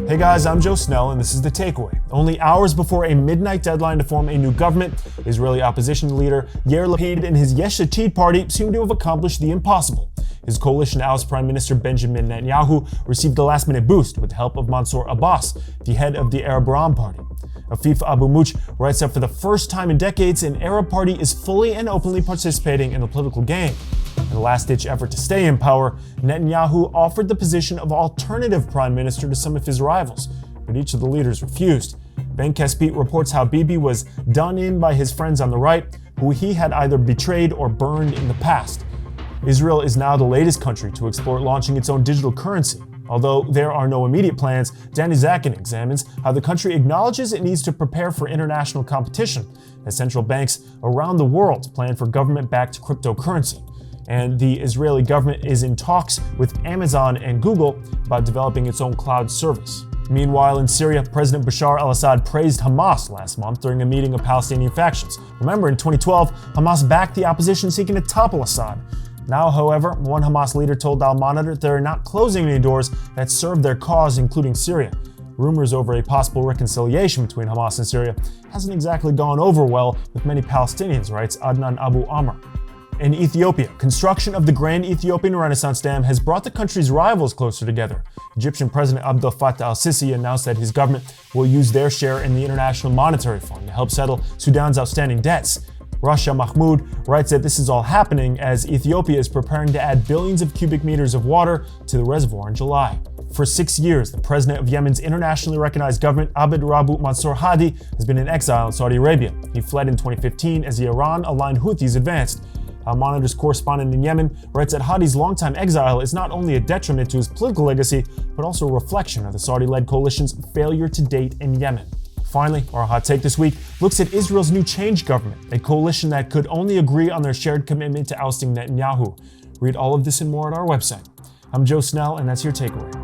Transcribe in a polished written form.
Hey guys, I'm Joe Snell, and this is The Takeaway. Only hours before a midnight deadline to form a new government, Israeli opposition leader Yair Lapid and his Yesh Atid party seem to have accomplished the impossible. His coalition oust Prime Minister Benjamin Netanyahu received a last-minute boost with the help of Mansour Abbas, the head of the Arab Ram party. Afif Abu Much writes that for the first time in decades, an Arab party is fully and openly participating in the political game. In a last-ditch effort to stay in power, Netanyahu offered the position of alternative prime minister to some of his rivals, but each of the leaders refused. Ben Kespit reports how Bibi was done in by his friends on the right, who he had either betrayed or burned in the past. Israel is now the latest country to explore launching its own digital currency. Although there are no immediate plans, Danny Zakin examines how the country acknowledges it needs to prepare for international competition as central banks around the world plan for government-backed cryptocurrency. And the Israeli government is in talks with Amazon and Google about developing its own cloud service. Meanwhile, in Syria, President Bashar al-Assad praised Hamas last month during a meeting of Palestinian factions. Remember, in 2012, Hamas backed the opposition seeking to topple Assad. Now, however, one Hamas leader told Al Monitor they're not closing any doors that serve their cause, including Syria. Rumors over a possible reconciliation between Hamas and Syria hasn't exactly gone over well with many Palestinians, writes Adnan Abu Amr. In Ethiopia, construction of the Grand Ethiopian Renaissance Dam has brought the country's rivals closer together. Egyptian President Abdel Fattah al-Sisi announced that his government will use their share in the International Monetary Fund to help settle Sudan's outstanding debts. Rasha Mahmoud writes that this is all happening as Ethiopia is preparing to add billions of cubic meters of water to the reservoir in July. For 6 years, the president of Yemen's internationally recognized government, Abd Rabbu Mansour Hadi, has been in exile in Saudi Arabia. He fled in 2015 as the Iran-aligned Houthis advanced. Al Monitor's correspondent in Yemen writes that Hadi's longtime exile is not only a detriment to his political legacy, but also a reflection of the Saudi-led coalition's failure to date in Yemen. Finally, our hot take this week looks at Israel's new change government, a coalition that could only agree on their shared commitment to ousting Netanyahu. Read all of this and more at our website. I'm Joe Snell, and that's your takeaway.